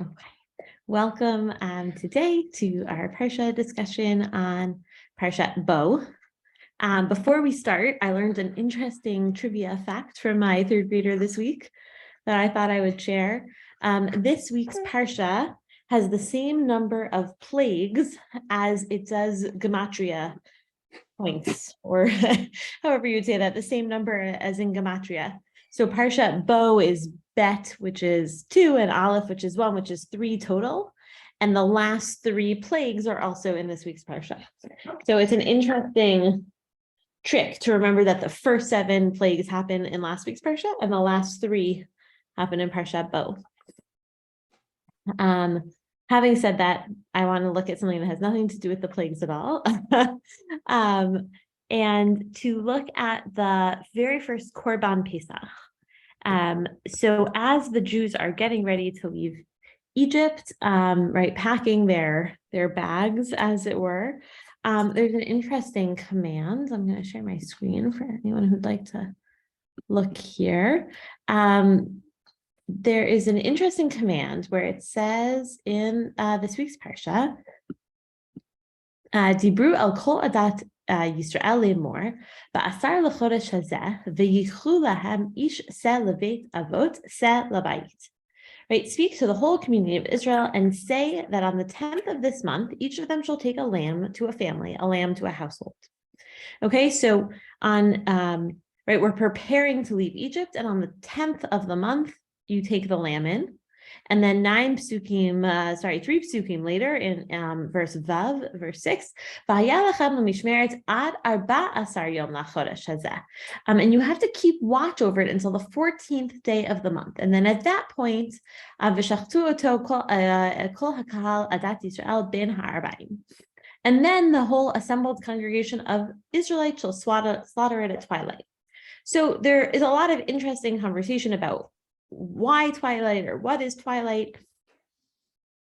Okay. Welcome today to our Parsha discussion on Parshat Bo. Before we start, I learned an interesting trivia fact from my third grader this week that I thought I would share. This week's Parsha has the same number of plagues as it does gematria points, or however you'd say that, the same number as in gematria. So Parshat Bo is Bet, which is 2, and Aleph, which is 1, which is 3 total. And the last 3 plagues are also in this week's Parsha. So it's an interesting trick to remember that the first 7 plagues happen in last week's Parsha, and the last 3 happen in Parshat Bo. Having said that, I want to look at something that has nothing to do with the plagues at all. And to look at the very first Korban Pesach. So as the Jews are getting ready to leave Egypt, right, packing their bags, as it were, there's an interesting command. I'm going to share my screen for anyone who'd like to look here. There is an interesting command where it says in this week's Parsha, Dibru el kol adat Yisrael lemor, ba'asar lechodesh hazeh, v'yichlu lahem ish se levet avot se labayit. Right, speak to the whole community of Israel and say that on the 10th of this month, each of them shall take a lamb to a family, a lamb to a household. Okay, so on, right, we're preparing to leave Egypt, and on the 10th of the month, you take the lamb in, and then 3 psukim later in verse Vav, verse 6, and you have to keep watch over it until the 14th day of the month. And then at that point, and then the whole assembled congregation of Israelites shall slaughter it at twilight. So there is a lot of interesting conversation about why twilight, or what is twilight.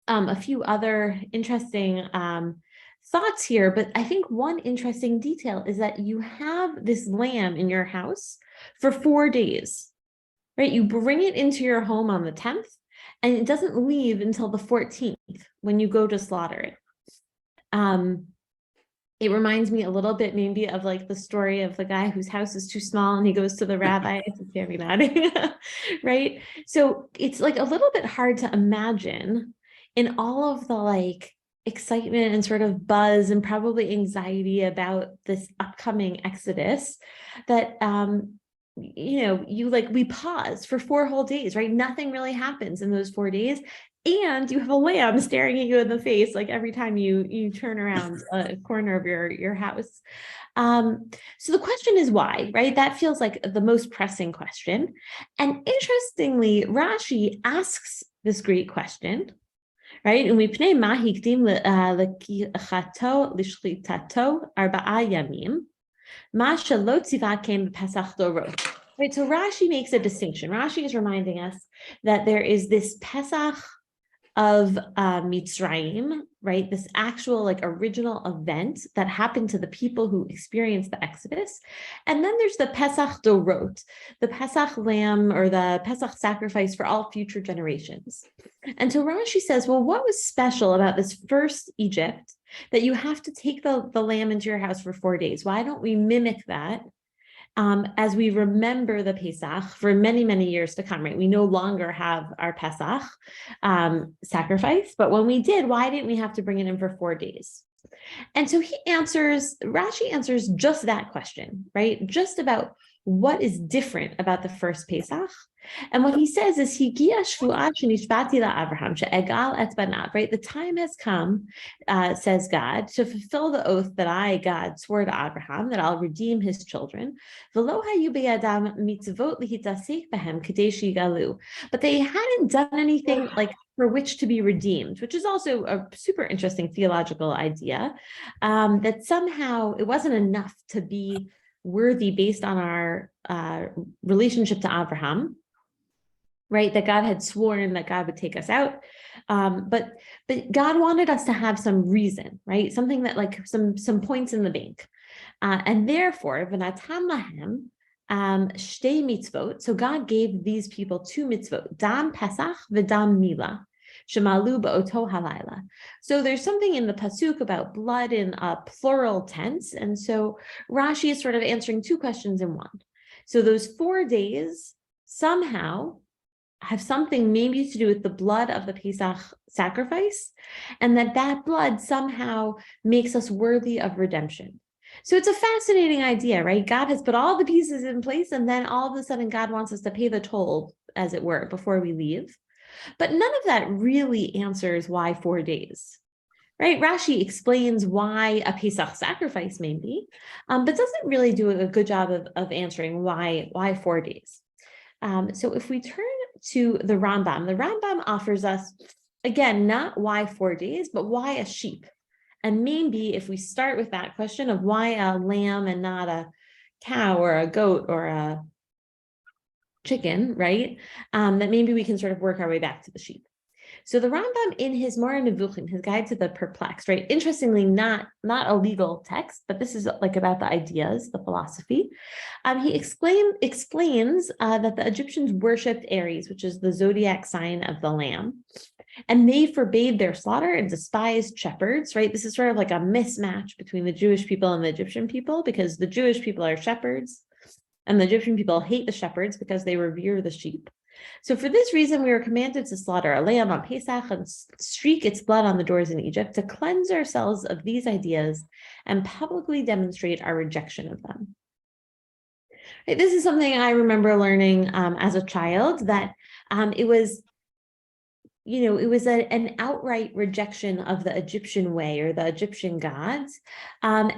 A few other interesting thoughts here, but I think one interesting detail is that you have this lamb in your house for 4 days, right? You bring it into your home on the 10th, and it doesn't leave until the 14th when you go to slaughter it. It reminds me a little bit maybe of like the story of the guy whose house is too small and he goes to the rabbi. It's very nodding, right? So it's like a little bit hard to imagine in all of the like excitement and sort of buzz and probably anxiety about this upcoming Exodus that, we pause for 4 whole days, right? Nothing really happens in those 4 days. And you have a lamb staring at you in the face, like every time you turn around a corner of your house. So the question is why, right? That feels like the most pressing question. And interestingly, Rashi asks this great question, right? Umipnei ma hikdim lekichato lishlitato 4 yamim, ma shelo tziva ken b'Pesach dorot. Right, so Rashi makes a distinction. Rashi is reminding us that there is this Pesach of Mitzrayim, right? This actual like original event that happened to the people who experienced the Exodus. And then there's the Pesach Dorot, the Pesach lamb, or the Pesach sacrifice for all future generations. And so Rashi says, well, what was special about this first Egypt that you have to take the lamb into your house for 4 days? Why don't we mimic that as we remember the Pesach for many, many years to come, right? We no longer have our Pesach sacrifice, but when we did, why didn't we have to bring it in for 4 days? And so Rashi answers just that question, right? Just about what is different about the first Pesach. And what he says is, Higia shvuat shenishbati la'Avraham she'egal et banav, right? The time has come, says God, to fulfill the oath that I, God, swore to Abraham, that I'll redeem his children. V'lo hayu beyadam mitzvot lihitasek behem kadei shigalu. But they hadn't done anything like for which to be redeemed, which is also a super interesting theological idea, that somehow it wasn't enough to be worthy based on our relationship to Abraham, right? That God had sworn that God would take us out. But God wanted us to have some reason, right? Something that like some points in the bank. And therefore, v'natam lahem shtei mitzvot. So God gave these people 2 mitzvot, dam Pesach v'dam Mila. Shemalu ba'oto halayla. So there's something in the pasuk about blood in a plural tense. And so Rashi is sort of answering two questions in one. So those 4 days somehow have something maybe to do with the blood of the Pesach sacrifice, and that blood somehow makes us worthy of redemption. So it's a fascinating idea, right? God has put all the pieces in place, and then all of a sudden God wants us to pay the toll, as it were, before we leave. But none of that really answers why 4 days, right? Rashi explains why a Pesach sacrifice maybe, but doesn't really do a good job of answering why 4 days. So if we turn to the Rambam offers us, again, not why 4 days, but why a sheep. And maybe if we start with that question of why a lamb and not a cow or a goat or a chicken, right? That maybe we can sort of work our way back to the sheep. So the Rambam in his Moreh Nevuchim, his guide to the perplexed, right? Interestingly, not a legal text, but this is like about the ideas, the philosophy. He explains that the Egyptians worshipped Aries, which is the zodiac sign of the lamb, and they forbade their slaughter and despised shepherds, right? This is sort of like a mismatch between the Jewish people and the Egyptian people, because the Jewish people are shepherds, and the Egyptian people hate the shepherds because they revere the sheep. So for this reason, we were commanded to slaughter a lamb on Pesach and streak its blood on the doors in Egypt to cleanse ourselves of these ideas and publicly demonstrate our rejection of them. Right, this is something I remember learning as a child, that it was an outright rejection of the Egyptian way or the Egyptian gods. And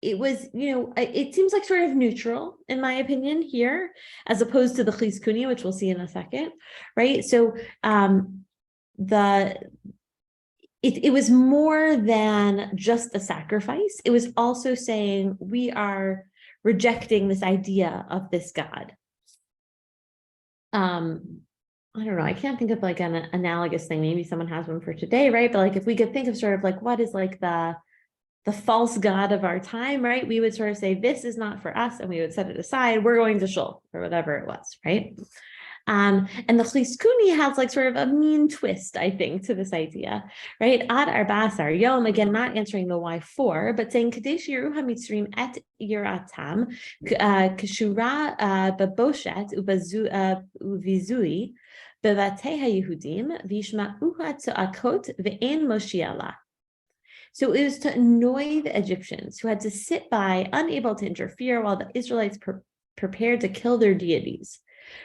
it seems like sort of neutral, in my opinion, here, as opposed to the chizkuni, which we'll see in a second, right? So it was more than just a sacrifice. It was also saying we are rejecting this idea of this God. I don't know, I can't think of like an analogous thing. Maybe someone has one for today, right? But like if we could think of sort of like what is like the false god of our time, right? We would sort of say, this is not for us, and we would set it aside. We're going to shul, or whatever it was, right? And the chizkuni has like sort of a mean twist, I think, to this idea, right? Ad arba'asar yom, again, not answering the why for, but saying kadesh yiru hamitzrim et yiratam kshura baboshet uvizui bevatei haYehudim vishma'uha tza'akot ve'en moshiala. So it was to annoy the Egyptians, who had to sit by, unable to interfere, while the Israelites prepared to kill their deities.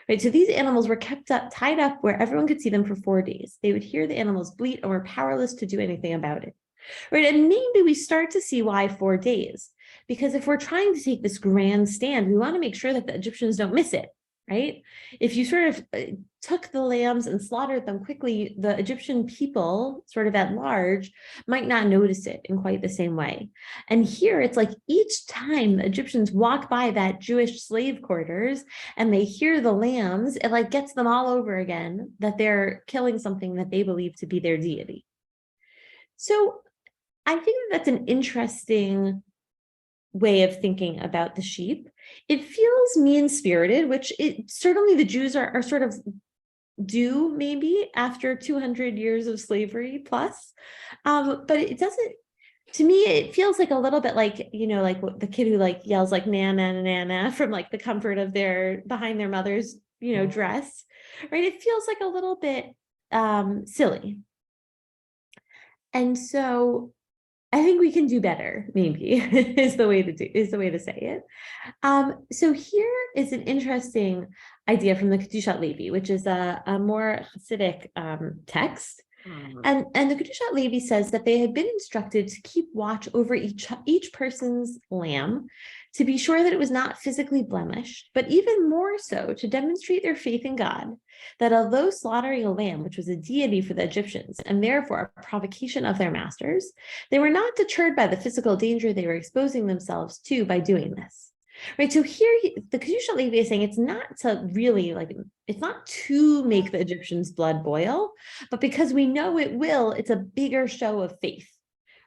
Right, so these animals were kept tied up where everyone could see them for 4 days. They would hear the animals bleat and were powerless to do anything about it. Right, and maybe we start to see why 4 days, because if we're trying to take this grand stand, we want to make sure that the Egyptians don't miss it. Right? If you sort of took the lambs and slaughtered them quickly, the Egyptian people, sort of at large, might not notice it in quite the same way. And here it's like each time the Egyptians walk by that Jewish slave quarters and they hear the lambs, it like gets them all over again that they're killing something that they believe to be their deity. So I think that's an interesting way of thinking about the sheep. It feels mean-spirited, which certainly the Jews are sort of do maybe after 200 years of slavery plus, but it doesn't, to me, it feels like a little bit like, like the kid who like yells like na na na na from like the comfort of behind their mother's, dress, right? It feels like a little bit silly. And so I think we can do better, maybe, is the way to say it. So here is an interesting idea from the Kedushat Levi, which is a more Hasidic text. And the Kedushat Levi says that they had been instructed to keep watch over each person's lamb, to be sure that it was not physically blemished, but even more so to demonstrate their faith in God, that although slaughtering a lamb, which was a deity for the Egyptians, and therefore a provocation of their masters, they were not deterred by the physical danger they were exposing themselves to by doing this. Right, so here the Kedushat Levi is saying it's not to really it's not to make the Egyptians' blood boil, but because we know it will, it's a bigger show of faith.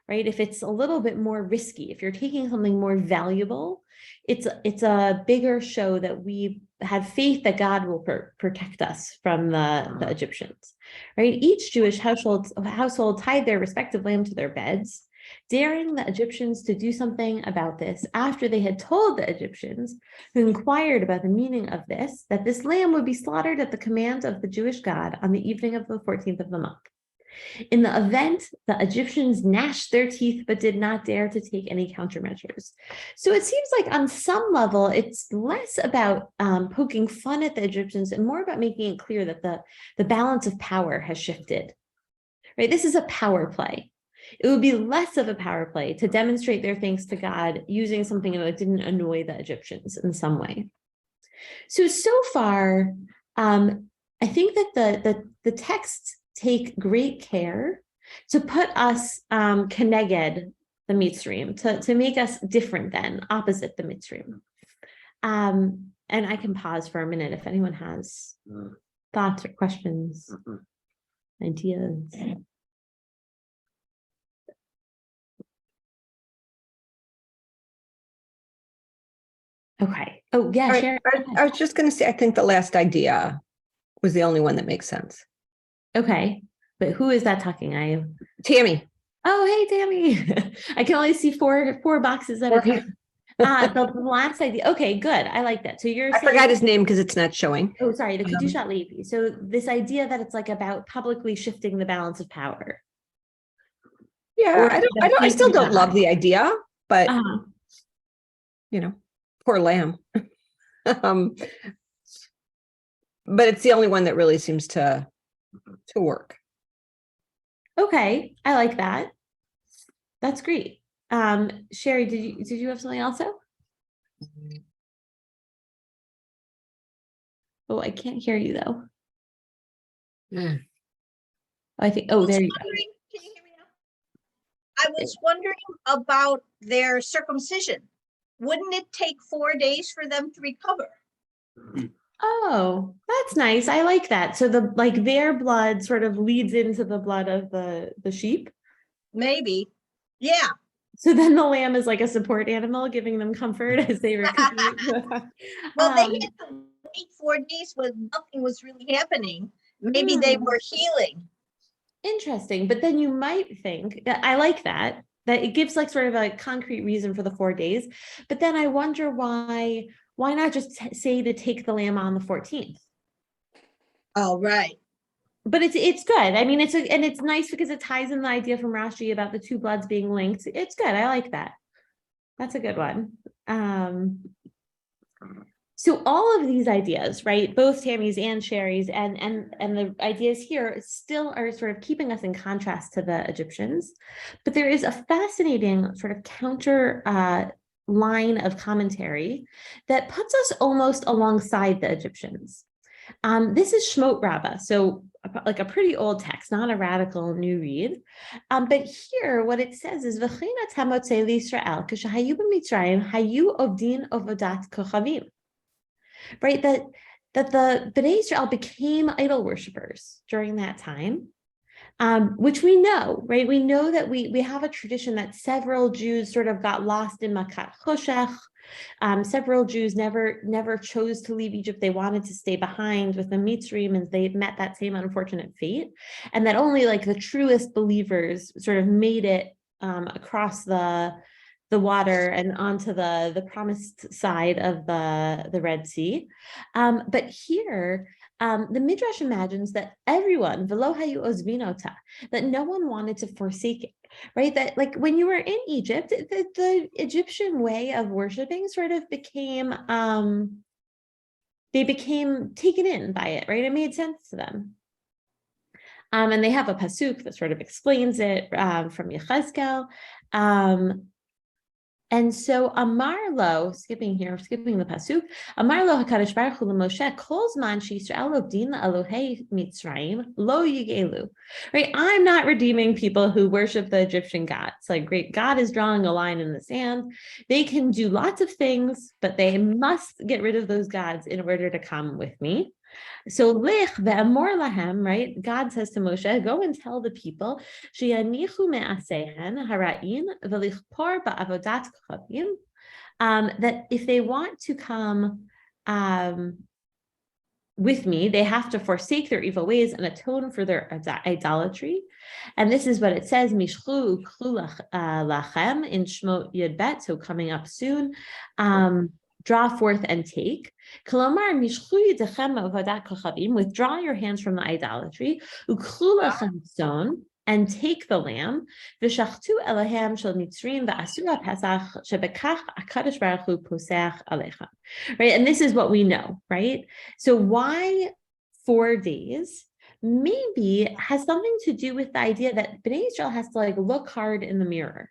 right? If it's a little bit more risky, if you're taking something more valuable, it's a bigger show that we had faith that God will protect us from the Egyptians, right? Each Jewish household tied their respective lamb to their beds, daring the Egyptians to do something about this after they had told the Egyptians, who inquired about the meaning of this, that this lamb would be slaughtered at the command of the Jewish God on the evening of the 14th of the month. In the event, the Egyptians gnashed their teeth but did not dare to take any countermeasures. So it seems like on some level, it's less about poking fun at the Egyptians and more about making it clear that the balance of power has shifted. Right? This is a power play. It would be less of a power play to demonstrate their thanks to God using something that didn't annoy the Egyptians in some way. So far, I think that the texts take great care to put us keneged the Mitzrayim, to make us different than, opposite the Mitzrayim. And I can pause for a minute if anyone has thoughts or questions, ideas. Okay. Oh, yeah, Right. Sharon. I was just going to say, I think the last idea was the only one that makes sense. Okay. But who is that talking? Tammy. Oh, hey, Tammy. I can only see four boxes at a time. The last idea. Okay, good. I like that. So you're I saying, forgot his name because it's not showing. oh, sorry, the Kedushat Levi. So this idea that it's like about publicly shifting the balance of power. Yeah, I still don't love the idea, but poor lamb. But it's the only one that really seems to work. Okay, I like that. That's great. Sherry, did you have something also? Oh, I can't hear you though. I think, oh, there you go. Can you hear me now? I was wondering about their circumcision. Wouldn't it take 4 days for them to recover? Oh, that's nice. I like that. So their blood sort of leads into the blood of the sheep. Maybe. Yeah. So then the lamb is like a support animal, giving them comfort as they recuperate. Well, they had to wait 4 days when nothing was really happening. Maybe they were healing. Interesting. But then you might think that I like that it gives like sort of a concrete reason for the 4 days. But then I wonder why not just say to take the lamb on the 14th? Oh, right. But it's good. I mean, it's nice because it ties in the idea from Rashi about the two bloods being linked. It's good. I like that. That's a good one. So all of these ideas, right, both Tammy's and Sherry's and the ideas here still are sort of keeping us in contrast to the Egyptians. But there is a fascinating sort of counter line of commentary that puts us almost alongside the Egyptians. This is Shmot Rabbah, so like a pretty old text, not a radical new read. But here, what it says is, "V'china tamotzei l'Yisrael k'shahayu b'Mitzrayim hayu ovdin ovodat kochavim." Right, that the Bnei Israel became idol worshippers during that time, which we know, right? We know that we have a tradition that several Jews sort of got lost in Makat Choshech. Several Jews never chose to leave Egypt. They wanted to stay behind with the Mitzrayim, and they met that same unfortunate fate. And that only like the truest believers sort of made it across the water and onto the promised side of the Red Sea. But here, the Midrash imagines that everyone, v'lo hayu ozvinota, that no one wanted to forsake it, right? That like when you were in Egypt, the Egyptian way of worshiping sort of became, they became taken in by it, right? It made sense to them. And they have a pasuk that sort of explains it from Yechezkel. And so Amarlo, skipping the pasuk, Amarlo HaKadosh Baruch Hu Moshe Kol Zman Sheyisrael Ovdin Elohei Mitzrayim Lo Yigelu. Right, I'm not redeeming people who worship the Egyptian gods. Like, great, God is drawing a line in the sand. They can do lots of things, but they must get rid of those gods in order to come with me. So Lech ve'amor lahem, right? God says to Moshe, go and tell the people, she'yanichu me'asehen hara'in v'lichpor ba'avodat kochavim, that if they want to come with me, they have to forsake their evil ways and atone for their idolatry. And this is what it says, Mishchu uklu lachem in Shmot Yud, so coming up soon. Draw forth and take. Kolomar mishchu yidechem avodat kochavim, withdraw your hands from the idolatry. Uklu lachem son, and take the lamb. V'shachtu elahem shel mitzrim v'asu pesach shebekach hakadosh baruch hu posach aleichem. Right, and this is what we know, right? So why 4 days? Maybe has something to do with the idea that Bnei Israel has to like look hard in the mirror.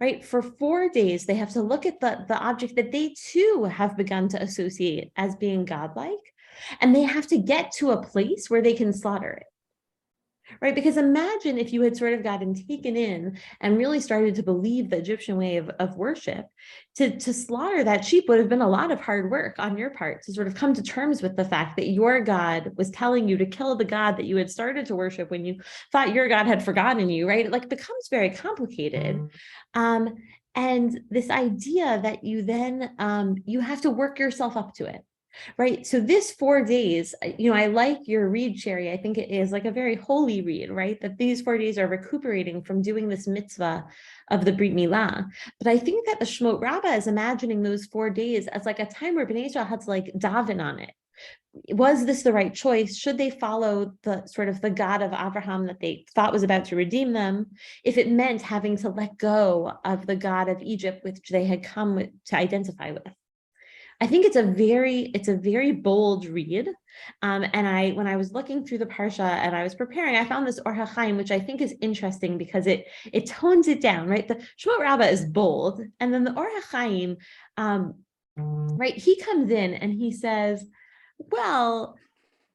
Right, for 4 days, they have to look at the object that they too have begun to associate as being godlike, and they have to get to a place where they can slaughter it. Right, because imagine if you had sort of gotten taken in and really started to believe the Egyptian way of worship, to slaughter that sheep would have been a lot of hard work on your part to sort of come to terms with the fact that your God was telling you to kill the God that you had started to worship when you thought your God had forgotten you, right? It like becomes very complicated. And this idea that you then, you have to work yourself up to it. Right. So this 4 days, I like your read, Sherry. I think it is like a very holy read, right? That these 4 days are recuperating from doing this mitzvah of the Brit Milah. But I think that the Shmot Rabbah is imagining those 4 days as like a time where Bnei Israel had to like daven on it. Was this the right choice? Should they follow the sort of the God of Abraham that they thought was about to redeem them, if it meant having to let go of the God of Egypt, which they had come to identify with? I think it's a very bold read. And when I was looking through the Parsha and I was preparing, I found this Or HaChaim, which I think is interesting because it tones it down, right? The Shmot Rabbah is bold. And then the Or HaChaim, right, he comes in and he says, well,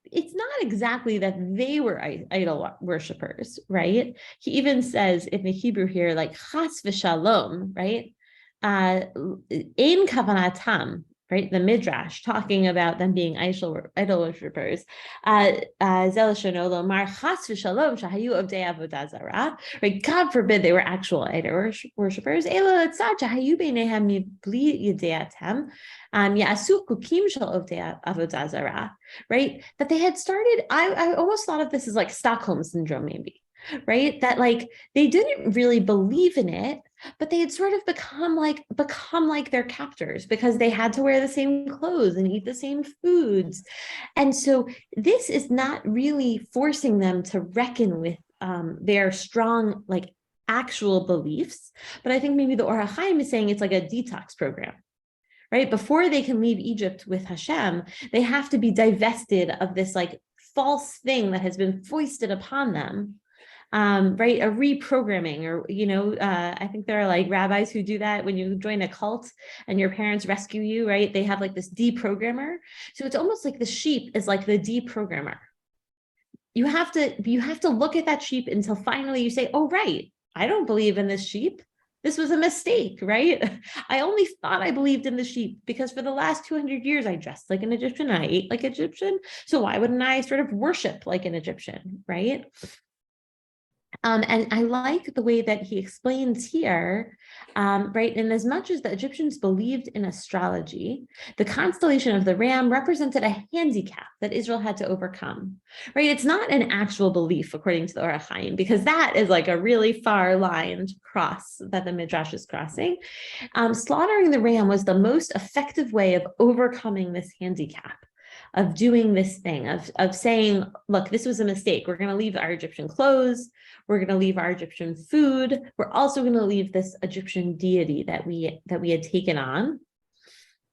it's not exactly that they were idol worshipers, right? He even says in the Hebrew here, like, chas v'shalom, right? Ein kavanatam, right? The Midrash talking about them being idol worshippers. Right? God forbid they were actual idol worshippers. Right? That they had started, I almost thought of this as like Stockholm syndrome, maybe. Right? That like they didn't really believe in it, but they had sort of become like their captors because they had to wear the same clothes and eat the same foods. And so this is not really forcing them to reckon with their strong, like actual beliefs. But I think maybe the Or HaChaim is saying it's like a detox program. Right? Before they can leave Egypt with Hashem, they have to be divested of this like false thing that has been foisted upon them. Right, a reprogramming, or I think there are like rabbis who do that when you join a cult and your parents rescue you, right? They have like this deprogrammer. So it's almost like the sheep is like the deprogrammer. You have to look at that sheep until finally you say, oh, right, I don't believe in this sheep. This was a mistake, right? I only thought I believed in the sheep because for the last 200 years, I dressed like an Egyptian, I ate like Egyptian. So why wouldn't I sort of worship like an Egyptian, right? And I like the way that he explains here, right? And as much as the Egyptians believed in astrology, the constellation of the ram represented a handicap that Israel had to overcome, right? It's not an actual belief according to the Or HaChaim, because that is like a really far line to cross that the Midrash is crossing. Slaughtering the ram was the most effective way of overcoming this handicap, of doing this thing, of saying, look, this was a mistake. We're going to leave our Egyptian clothes. We're going to leave our Egyptian food. We're also going to leave this Egyptian deity that we had taken on.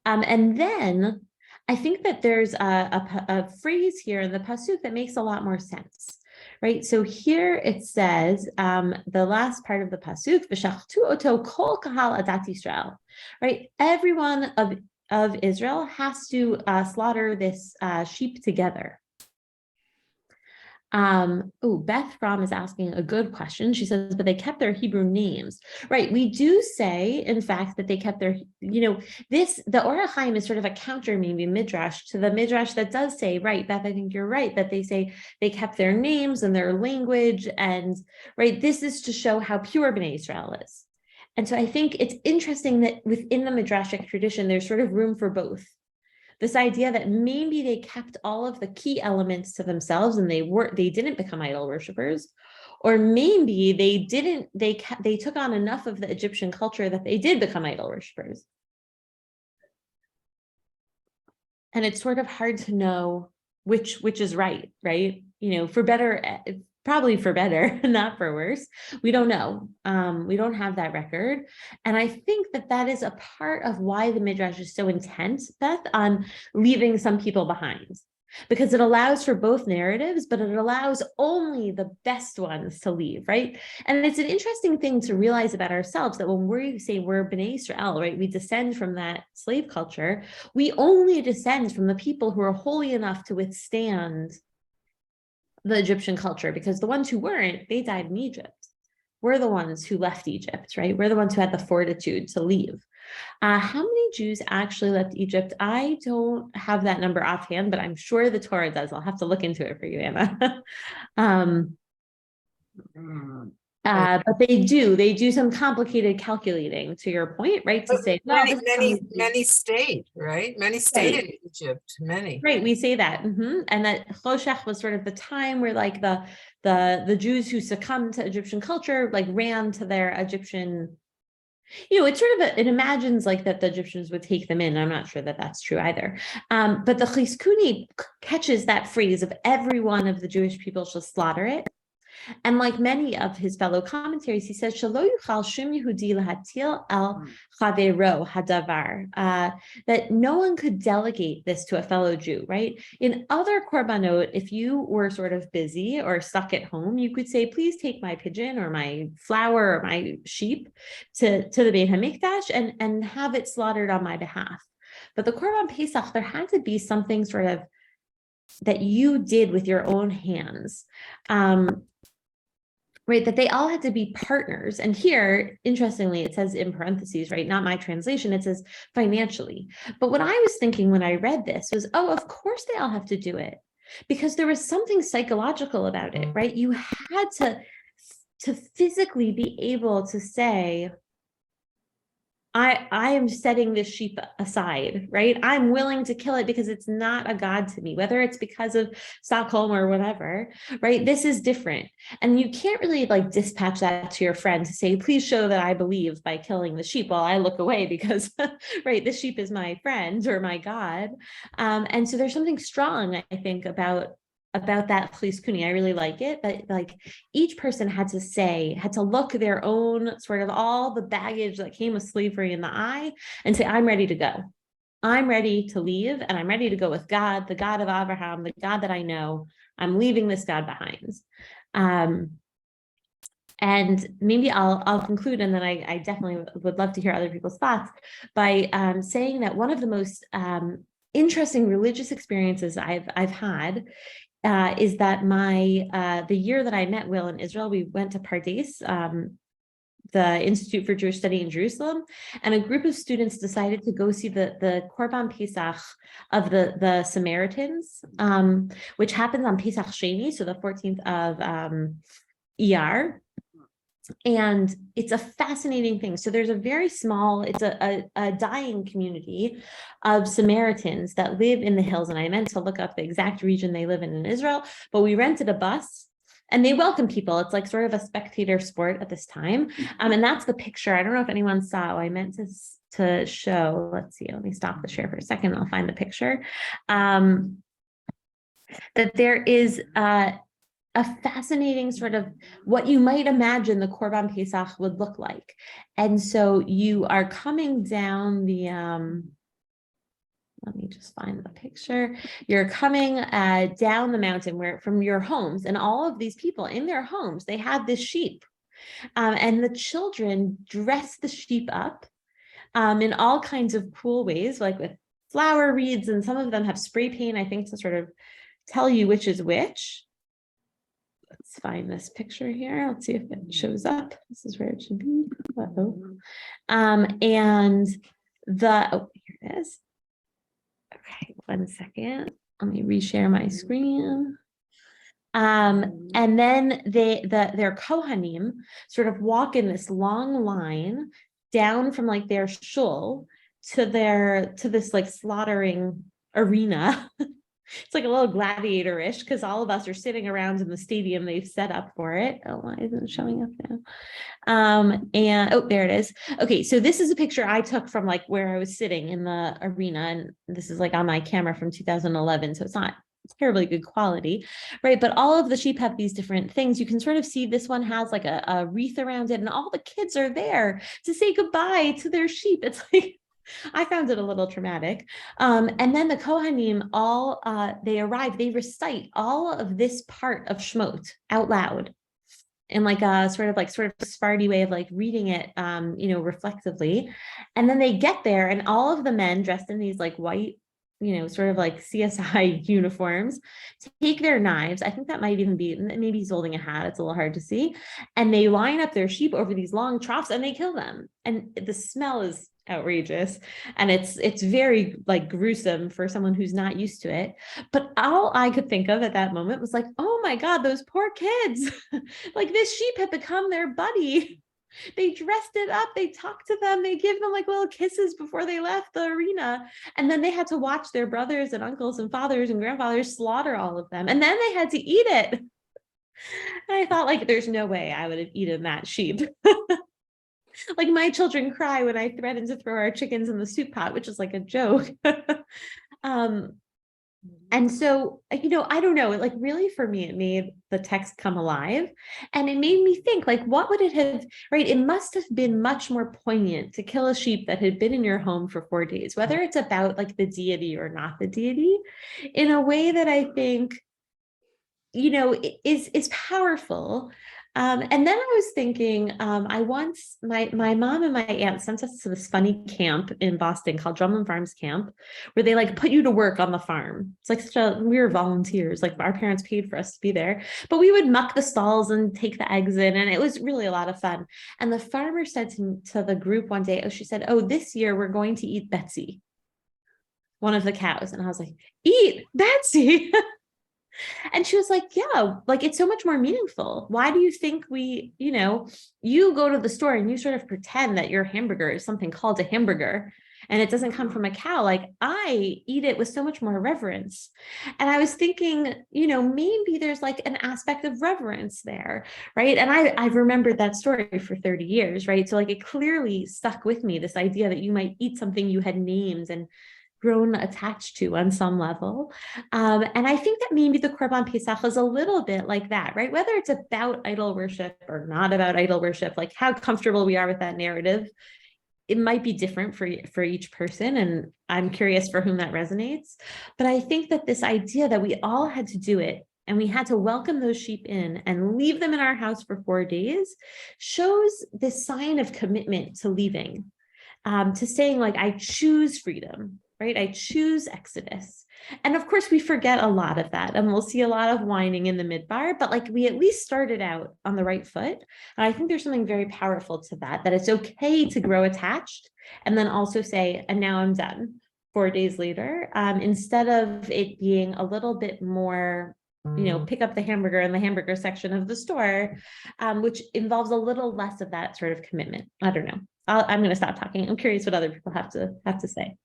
And then I think that there's a phrase here in the pasuk that makes a lot more sense, right? So here it says, the last part of the pasuk, v'shachtu oto kol kahal adat Yisrael, right? Everyone of Israel has to slaughter this sheep together. Beth Fromm is asking a good question. She says, but they kept their Hebrew names, right? We do say, in fact, that they kept their, the Or HaChaim is sort of a counter, maybe midrash to the midrash that does say, right, Beth, I think you're right, that they say they kept their names and their language, and right, this is to show how pure Bnei Israel is. And so I think it's interesting that within the midrashic tradition, there's sort of room for both. This idea that maybe they kept all of the key elements to themselves and they didn't become idol worshipers, or maybe they took on enough of the Egyptian culture that they did become idol worshipers. And it's sort of hard to know which is right? For better, probably for better, not for worse. We don't know. We don't have that record. And I think that is a part of why the Midrash is so intense, Beth, on leaving some people behind. Because it allows for both narratives, but it allows only the best ones to leave, right? And it's an interesting thing to realize about ourselves, that when we say we're Bnei Israel, right, we descend from that slave culture, we only descend from the people who are holy enough to withstand the Egyptian culture, because the ones who weren't, they died in Egypt. We're the ones who left Egypt, right? We're the ones who had the fortitude to leave. How many Jews actually left Egypt? I don't have that number offhand, but I'm sure the Torah does. I'll have to look into it for you, Anna. But they do some complicated calculating, to your point, right? To say, many stayed, right? Many stayed in Egypt, many. Right, we say that. And that Choshech was sort of the time where like the Jews who succumbed to Egyptian culture, like ran to their Egyptian, it's sort of, it imagines like that the Egyptians would take them in. I'm not sure that that's true either. But the Chizkuni catches that phrase of every one of the Jewish people shall slaughter it. And like many of his fellow commentaries, he says, "Shelo yuchal shum Yehudi lahatil el chavero hadavar," that no one could delegate this to a fellow Jew, right? In other korbanot, if you were sort of busy or stuck at home, you could say, "Please take my pigeon or my flower or my sheep to the Beit HaMikdash and have it slaughtered on my behalf." But the Korban Pesach, there had to be something sort of that you did with your own hands. Right, that they all had to be partners. And here, interestingly, it says in parentheses, right, not my translation, it says financially. But what I was thinking when I read this was, of course they all have to do it, because there was something psychological about it, right? You had to physically be able to say, I am setting this sheep aside, right? I'm willing to kill it because it's not a god to me, whether it's because of Stockholm or whatever, right? This is different. And you can't really like dispatch that to your friend to say, please show that I believe by killing the sheep while I look away because, right, this sheep is my friend or my god. And so there's something strong, I think, about that chizkuni. I really like it, but like each person had to look their own sort of all the baggage that came with slavery in the eye and say, I'm ready to go. I'm ready to leave, and I'm ready to go with God, the God of Abraham, the God that I know. I'm leaving this God behind. And maybe I'll conclude, and then I definitely would love to hear other people's thoughts by saying that one of the most interesting religious experiences I've had is that the year that I met Will in Israel, we went to Pardes, the Institute for Jewish Study in Jerusalem, and a group of students decided to go see the Korban Pesach of the Samaritans, which happens on Pesach Sheni, so the 14th of Iyar. And it's a fascinating thing. So there's a very small, it's a dying community of Samaritans that live in the hills. And I meant to look up the exact region they live in Israel, but we rented a bus and they welcome people. It's like sort of a spectator sport at this time. And that's the picture. I don't know if anyone saw, I meant to show, let's see, let me stop the share for a second. I'll find the picture. That there is a fascinating sort of what you might imagine the Korban Pesach would look like. And so you are coming down the, let me just find the picture. You're coming down the mountain from your homes, and all of these people in their homes, they have this sheep. And the children dress the sheep up in all kinds of cool ways, like with flower wreaths, and some of them have spray paint, I think, to sort of tell you which is which. let's find this picture here. Let's see if it shows up. This is where it should be. Uh-oh. And here it is. Okay, 1 second. Let me reshare my screen. And then their Kohanim sort of walk in this long line down from like their shul to this like slaughtering arena. It's like a little gladiator-ish because all of us are sitting around in the stadium they've set up for it. Oh, why isn't it showing up now? And oh, there it is. Okay, so this is a picture I took from like where I was sitting in the arena, and this is like on my camera from 2011, so it's not terribly good quality, right? But all of the sheep have these different things. You can sort of see this one has like a wreath around it, and all the kids are there to say goodbye to their sheep. It's like, I found it a little traumatic. And then the Kohanim all, they arrive, they recite all of this part of Shmot out loud in like a sort of Sephardi way of like reading it, reflectively. And then they get there and all of the men dressed in these like white, sort of like CSI uniforms, take their knives. I think that might even be, maybe he's holding a hat. It's a little hard to see. And they line up their sheep over these long troughs and they kill them. And the smell is outrageous. And it's very like gruesome for someone who's not used to it. But all I could think of at that moment was like, oh my God, those poor kids. Like this sheep had become their buddy. They dressed it up, they talked to them, they give them like little kisses before they left the arena. And then they had to watch their brothers and uncles and fathers and grandfathers slaughter all of them. And then they had to eat it. And I thought like, there's no way I would have eaten that sheep. Like my children cry when I threaten to throw our chickens in the soup pot, which is like a joke. And so, I don't know, like really for me, it made the text come alive and it made me think like, what would it have, right? It must have been much more poignant to kill a sheep that had been in your home for 4 days, whether it's about like the deity or not the deity, in a way that I think, is powerful. And then I was thinking, my mom and my aunt sent us to this funny camp in Boston called Drumlin Farms Camp, where they like put you to work on the farm. It's like we were volunteers, like our parents paid for us to be there, but we would muck the stalls and take the eggs in, and it was really a lot of fun. And the farmer said to the group one day, she said, "Oh, this year we're going to eat Betsy, one of the cows." And I was like, "Eat Betsy?" And she was like, yeah, like it's so much more meaningful. Why do you think you go to the store and you sort of pretend that your hamburger is something called a hamburger and it doesn't come from a cow? Like I eat it with so much more reverence. And I was thinking, maybe there's like an aspect of reverence there, right? And I've remembered that story for 30 years, right? So like it clearly stuck with me, this idea that you might eat something you had named and grown attached to on some level. And I think that maybe the Korban Pesach is a little bit like that, right? Whether it's about idol worship or not about idol worship, like how comfortable we are with that narrative, it might be different for each person. And I'm curious for whom that resonates. But I think that this idea that we all had to do it and we had to welcome those sheep in and leave them in our house for 4 days shows this sign of commitment to leaving, to saying like, I choose freedom. Right? I choose Exodus. And of course, we forget a lot of that. And we'll see a lot of whining in the midbar, but like we at least started out on the right foot. And I think there's something very powerful to that it's okay to grow attached and then also say, and now I'm done 4 days later, instead of it being a little bit more, pick up the hamburger in the hamburger section of the store, which involves a little less of that sort of commitment. I don't know. I'm going to stop talking. I'm curious what other people have to say.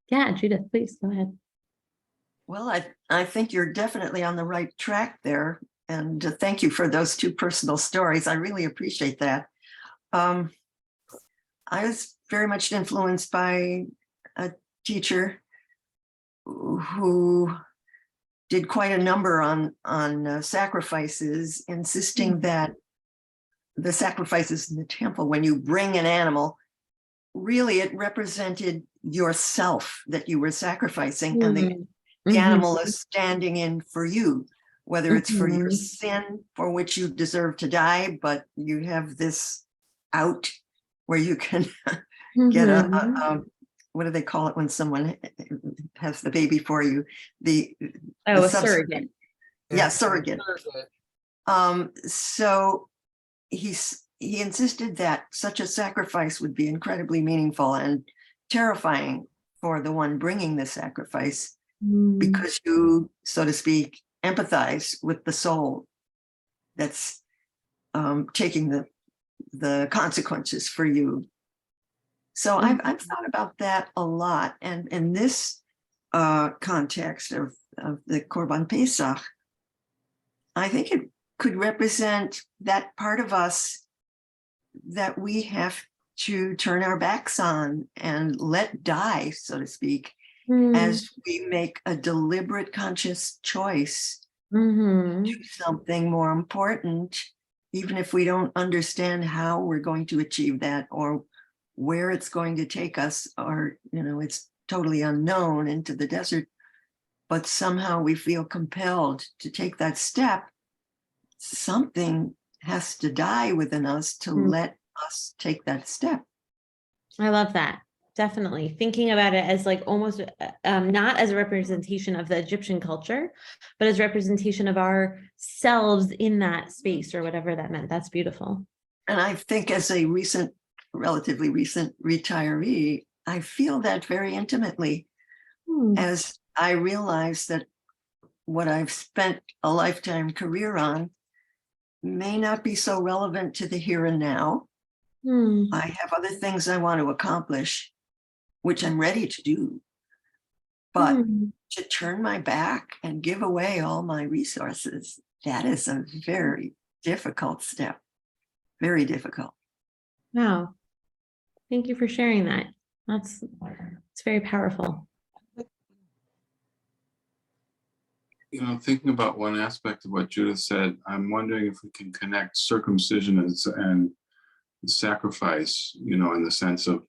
Yeah, Judith, please go ahead. Well, I think you're definitely on the right track there. And thank you for those 2 personal stories. I really appreciate that. I was very much influenced by a teacher who did quite a number on sacrifices, insisting that the sacrifices in the temple, when you bring an animal, really it represented yourself that you were sacrificing, and the animal is standing in for you, whether it's for your sin for which you deserve to die, but you have this out where you can get Mhm. what do they call it when someone has the baby for you? The Oh, a substitute. surrogate. Yeah, surrogate. So he insisted that such a sacrifice would be incredibly meaningful and terrifying for the one bringing the sacrifice, Mm. because you, so to speak, empathize with the soul that's taking the consequences for you. So I've thought about that a lot, and in this context of the Korban Pesach, I think it could represent that part of us that we have to turn our backs on and let die, so to speak, as we make a deliberate, conscious choice to do something more important, even if we don't understand how we're going to achieve that or where it's going to take us, or, it's totally unknown into the desert, but somehow we feel compelled to take that step. Something has to die within us to let us take that step. I love that. Definitely thinking about it as like almost not as a representation of the Egyptian culture, but as representation of ourselves in that space or whatever that meant. That's beautiful. And I think as a relatively recent retiree, I feel that very intimately as I realize that what I've spent a lifetime career on may not be so relevant to the here and now. I have other things I want to accomplish, which I'm ready to do. But to turn my back and give away all my resources, that is a very difficult step. Very difficult. Wow. Thank you for sharing that. It's very powerful. Thinking about one aspect of what Judith said, I'm wondering if we can connect circumcision and sacrifice, in the sense of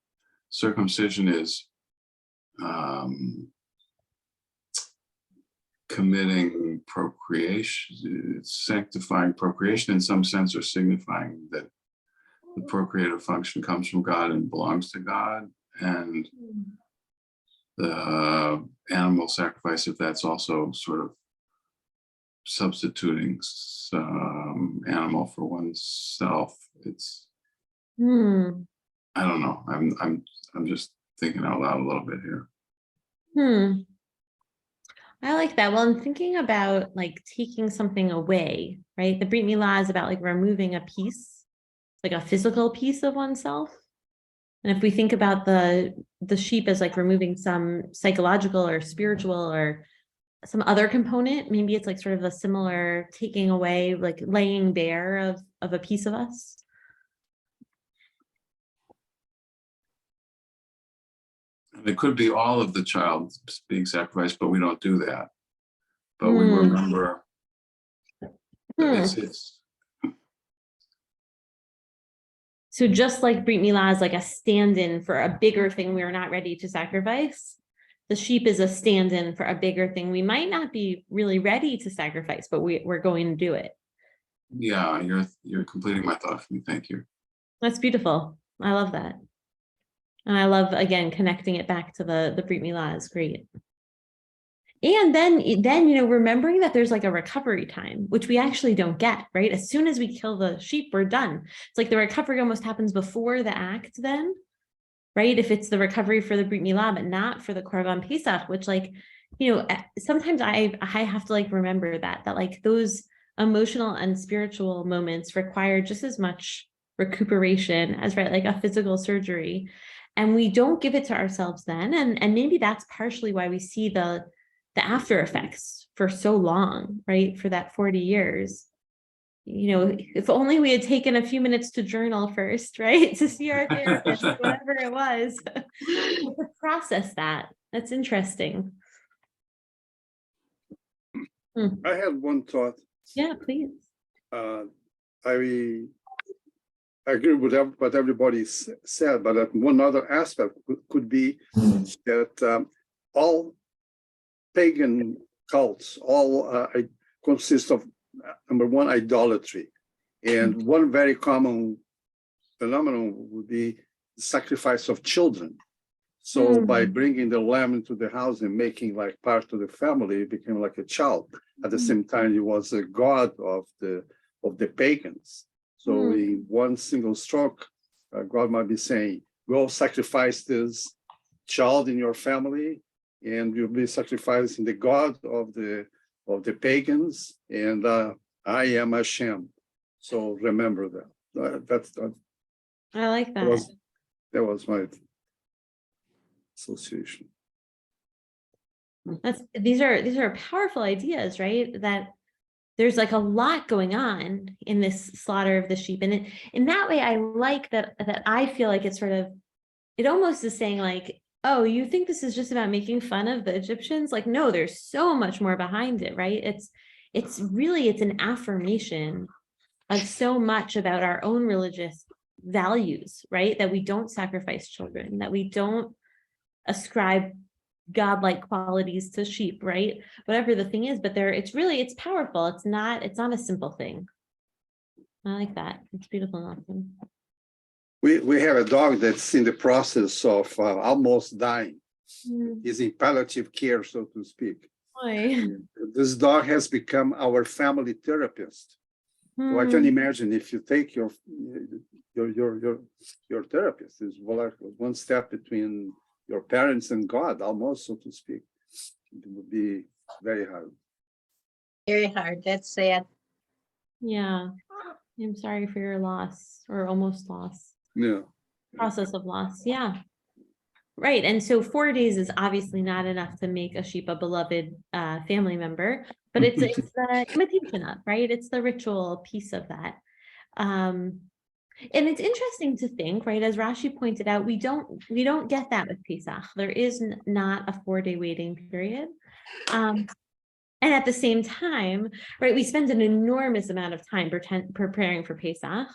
circumcision is committing procreation, sanctifying procreation in some sense, or signifying that the procreative function comes from God and belongs to God, and the animal sacrifice, if that's also sort of substituting some animal for oneself. It's I don't know. I'm just thinking out loud a little bit here. I like that. Well, I'm thinking about like taking something away, right? The Brit Milah is about like removing a piece, like a physical piece of oneself. And if we think about the sheep as like removing some psychological or spiritual or some other component, maybe it's like sort of a similar taking away, like laying bare of a piece of us. And it could be all of the child being sacrificed, but we don't do that. But we remember it's so just like Brit Milah is like a stand-in for a bigger thing we are not ready to sacrifice, the sheep is a stand-in for a bigger thing we might not be really ready to sacrifice, but we're going to do it. Yeah, you're completing my thought for me. Thank you. That's beautiful. I love that. And I love, again, connecting it back to the Brit Milah is great. And then, remembering that there's like a recovery time, which we actually don't get, right? As soon as we kill the sheep, we're done. It's like the recovery almost happens before the act then, right? If it's the recovery for the Brit Milah, but not for the Korban Pesach, which sometimes I have to like remember that like those emotional and spiritual moments require just as much recuperation as, right, like a physical surgery. And we don't give it to ourselves then. And maybe that's partially why we see the after effects for so long, right? For that 40 years. If only we had taken a few minutes to journal first, right? To see our therapist, whatever it was, to process that. That's interesting. I had one thought. Yeah, please. I agree with what everybody said, but one other aspect could be that all pagan cults all consist of, number one, idolatry. And one very common phenomenon would be sacrifice of children. So by bringing the lamb into the house and making like part of the family, it became like a child. At the same time, he was a god of the pagans. So in one single stroke, God might be saying, go sacrifice this child in your family, and you'll be sacrificing the god of the pagans, and I am Hashem. So remember that. I like that. That was my association. These are powerful ideas, right? That there's like a lot going on in this slaughter of the sheep. And in that way, I like that I feel like it's sort of, it almost is saying like, oh, you think this is just about making fun of the Egyptians? Like, no, there's so much more behind it, right? It's an affirmation of so much about our own religious values, right? That we don't sacrifice children, that we don't ascribe godlike qualities to sheep, right? Whatever the thing is, but it's powerful. It's not a simple thing. I like that. It's beautiful and awesome. We have a dog that's in the process of almost dying. He's in palliative care, so to speak. This dog has become our family therapist. So I can imagine if you take your therapist is one step between your parents and God, almost, so to speak. It would be very hard. Very hard. That's sad. Yeah. I'm sorry for your loss or almost loss. Yeah. Process of loss. Yeah. Right. And so 4 days is obviously not enough to make a sheep a beloved family member, but it's the imitation of, right? It's the ritual piece of that. And it's interesting to think, right, as Rashi pointed out, we don't get that with Pesach. There is not a 4-day waiting period. And at the same time, right, we spend an enormous amount of time preparing for Pesach.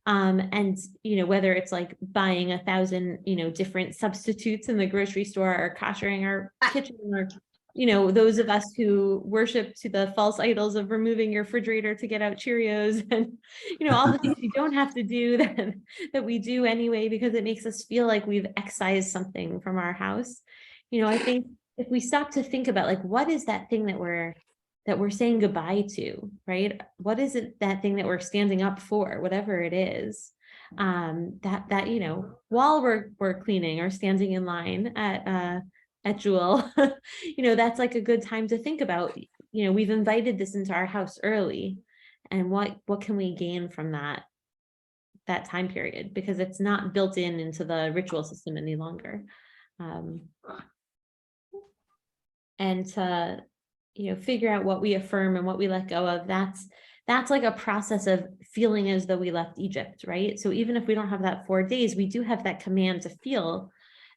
And, whether it's like buying 1,000, different substitutes in the grocery store, or koshering our kitchen, or, those of us who worship to the false idols of removing your refrigerator to get out Cheerios, and, all the things you don't have to do that we do anyway, because it makes us feel like we've excised something from our house. I think if we stop to think about like, what is that thing that we're saying goodbye to, right? What is it, that thing that we're standing up for, whatever it is, that while we're cleaning or standing in line at Jewel, that's like a good time to think about, we've invited this into our house early, and what can we gain from that time period, because it's not built into the ritual system any longer. And to figure out what we affirm and what we let go of, that's like a process of feeling as though we left Egypt, right? So even if we don't have that 4 days, we do have that command to feel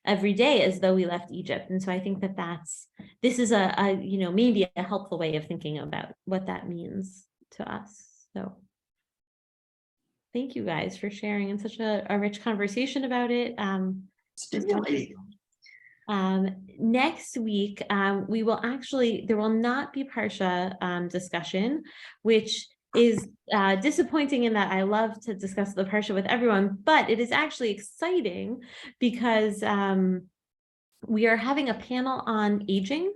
every day as though we left Egypt. And so I think this is a maybe a helpful way of thinking about what that means to us. So thank you guys for sharing in such a rich conversation about it. Stimulating. Next week, there will not be Parsha discussion, which is disappointing in that I love to discuss the Parsha with everyone, but it is actually exciting because we are having a panel on aging.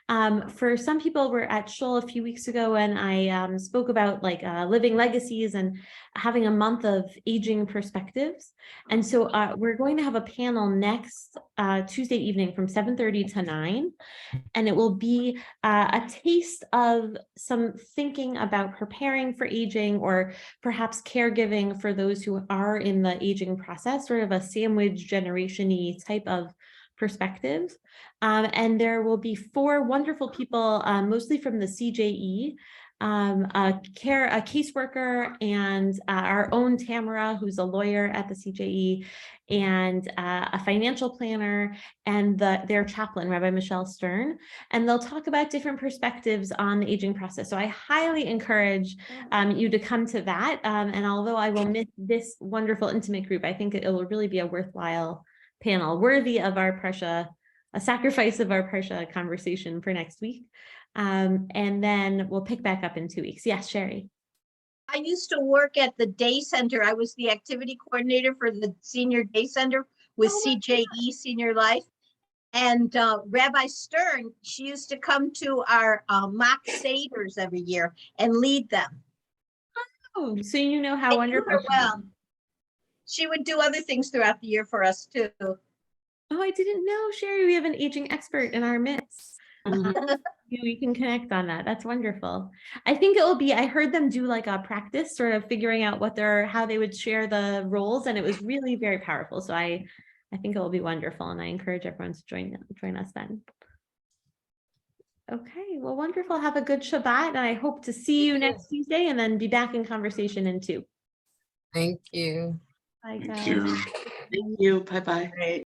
For some people, we're at Shul a few weeks ago, and I spoke about living legacies and having a month of aging perspectives. And so we're going to have a panel next Tuesday evening from 7:30 to 9. And it will be a taste of some thinking about preparing for aging, or perhaps caregiving for those who are in the aging process, sort of a sandwich generation-y type of perspective. And there will be 4 wonderful people, mostly from the CJE, a caseworker, and our own Tamara, who's a lawyer at the CJE, and a financial planner, and their chaplain, Rabbi Michelle Stern. And they'll talk about different perspectives on the aging process. So I highly encourage you to come to that. And although I will miss this wonderful intimate group, I think it will really be a worthwhile panel, worthy of our Parsha, a sacrifice of our Parsha conversation for next week. And then we'll pick back up in 2 weeks. Yes, Sherry. I used to work at the day center. I was the activity coordinator for the senior day center with Oh my CJE Senior Life. And Rabbi Stern, she used to come to our mock seders every year and lead them. Oh, so you know how I knew wonderful. her she well. is. She would do other things throughout the year for us too. Oh, I didn't know, Sherry. We have an aging expert in our midst. We can connect on that. That's wonderful. I think it will be, I heard them do like a practice sort of figuring out how they would share the roles, and it was really very powerful. So I think it will be wonderful, and I encourage everyone to join us then. Okay, well, wonderful. Have a good Shabbat, and I hope to see you next Tuesday and then be back in conversation in 2. Thank you. Bye, Thank guys. you. Thank you. Bye-bye.